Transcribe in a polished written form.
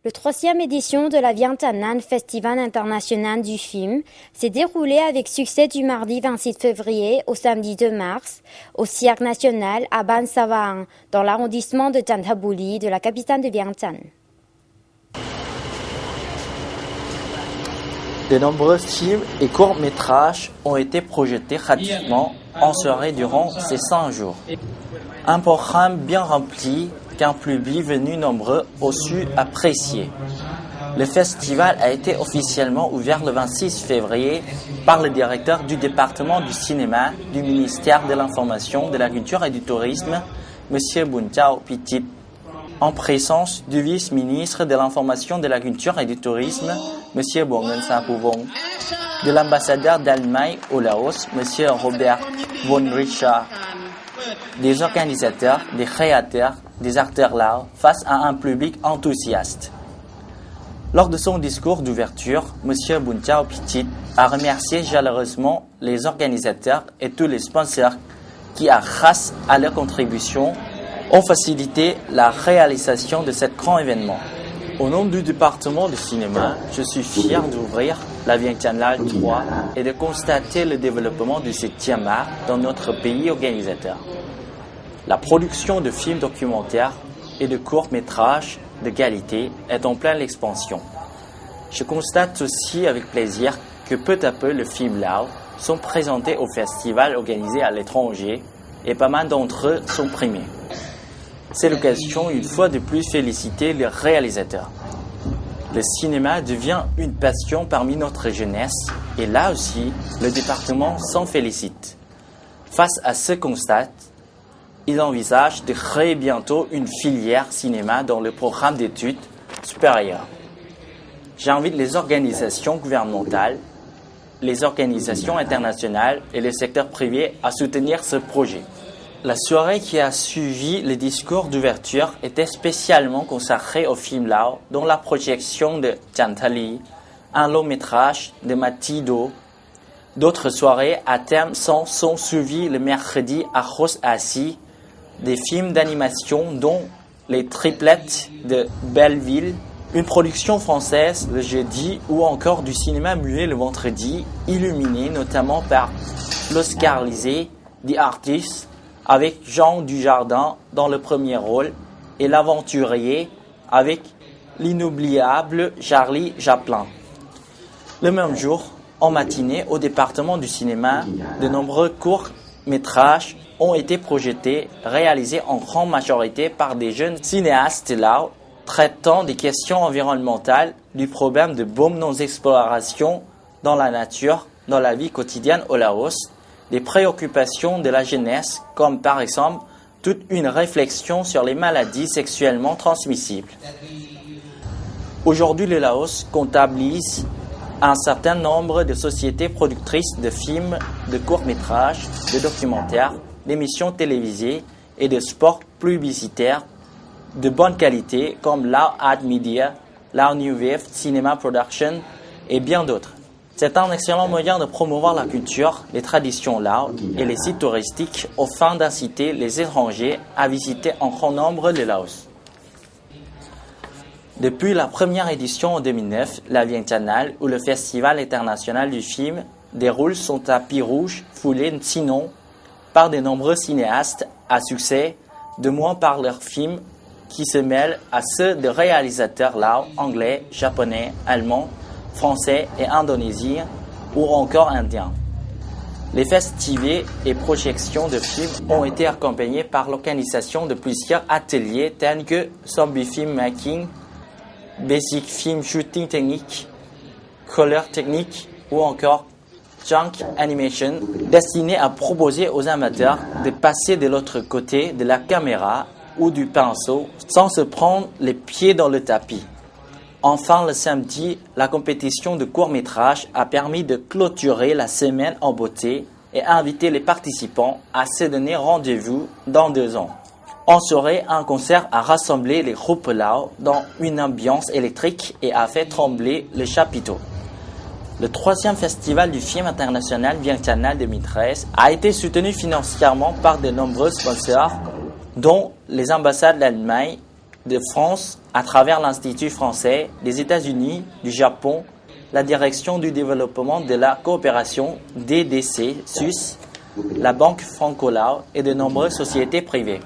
La troisième édition de la Vientiane Festival international du film s'est déroulée avec succès du mardi 26 février au samedi 2 mars au Cirque national à Ban Sawang, dans l'arrondissement de Chanthaburi de la capitale de Vientiane. De nombreux films et courts-métrages ont été projetés gratuitement en soirée durant ces 100 jours. Un programme bien rempli qu'un public venu nombreux a su apprécier. Le festival a été officiellement ouvert le 26 février par le directeur du département du cinéma du ministère de l'Information, de la Culture et du Tourisme, M. Boonchao Pichit, en présence du vice-ministre de l'Information, de la Culture et du Tourisme, M. Bongen Sapuvong, de l'ambassadeur d'Allemagne au Laos, M. Robert von Richard, des organisateurs, des créateurs, des acteurs laos face à un public enthousiaste. Lors de son discours d'ouverture, M. Boonchao Pichit a remercié chaleureusement les organisateurs et tous les sponsors qui, grâce à leur contribution, ont facilité la réalisation de ce grand événement. Au nom du département de cinéma, je suis fier d'ouvrir la Vientiane 3 et de constater le développement du 7e art dans notre pays organisateur. La production de films documentaires et de courts-métrages de qualité est en pleine expansion. Je constate aussi avec plaisir que peu à peu les films lao sont présentés au festival organisé à l'étranger et pas mal d'entre eux sont primés. C'est l'occasion une fois de plus féliciter les réalisateurs. Le cinéma devient une passion parmi notre jeunesse et là aussi, le département s'en félicite. Face à ce constat, il envisage de créer bientôt une filière cinéma dans le programme d'études supérieures. J'invite les organisations gouvernementales, les organisations internationales et le secteur privé à soutenir ce projet. La soirée qui a suivi le discours d'ouverture était spécialement consacrée au film lao, dont la projection de Chantali, un long métrage de Matido. D'autres soirées à thème sont suivies le mercredi à Rose Assis, des films d'animation dont Les Triplettes de Belleville, une production française le jeudi ou encore du cinéma muet le vendredi, illuminé notamment par l'Oscarisé The Artist, avec Jean Dujardin dans le premier rôle et l'aventurier avec l'inoubliable Charlie Chaplin. Le même jour, en matinée, au département du cinéma, de nombreux courts-métrages ont été projetés, réalisés en grande majorité par des jeunes cinéastes lao, traitant des questions environnementales, du problème de boom non-exploration dans la nature, dans la vie quotidienne au Laos, des préoccupations de la jeunesse, comme par exemple toute une réflexion sur les maladies sexuellement transmissibles. Aujourd'hui, le Laos comptabilise un certain nombre de sociétés productrices de films, de courts-métrages, de documentaires, d'émissions télévisées et de sports publicitaires de bonne qualité comme Lao Art Media, Lao New Wave Cinema Production et bien d'autres. C'est un excellent moyen de promouvoir la culture, les traditions lao et les sites touristiques afin d'inciter les étrangers à visiter en grand nombre le Laos. Depuis la première édition en 2009, la Vientiane, où le Festival international du film déroule son tapis rouge foulé sinon par de nombreux cinéastes à succès, de moins par leurs films qui se mêlent à ceux de réalisateurs lao, anglais, japonais, allemands, français et indonésiens ou encore indiens. Les festivals et projections de films ont été accompagnés par l'organisation de plusieurs ateliers tels que Zombie Film Making, Basic Film Shooting Technique, Color Technique ou encore Junk Animation, destinés à proposer aux amateurs de passer de l'autre côté de la caméra ou du pinceau sans se prendre les pieds dans le tapis. Enfin, le samedi, la compétition de court-métrage a permis de clôturer la semaine en beauté et inviter les participants à se donner rendez-vous dans 2 ans. En soirée, un concert a rassemblé les groupes lao dans une ambiance électrique et a fait trembler le chapiteau. Le 3e festival du film international Vientiane 2013 a été soutenu financièrement par de nombreux sponsors, dont les ambassades d'Allemagne, de France, à travers l'Institut français des États-Unis, du Japon, la Direction du développement de la coopération DDC, SUS, la Banque Franco-Lao et de nombreuses sociétés privées.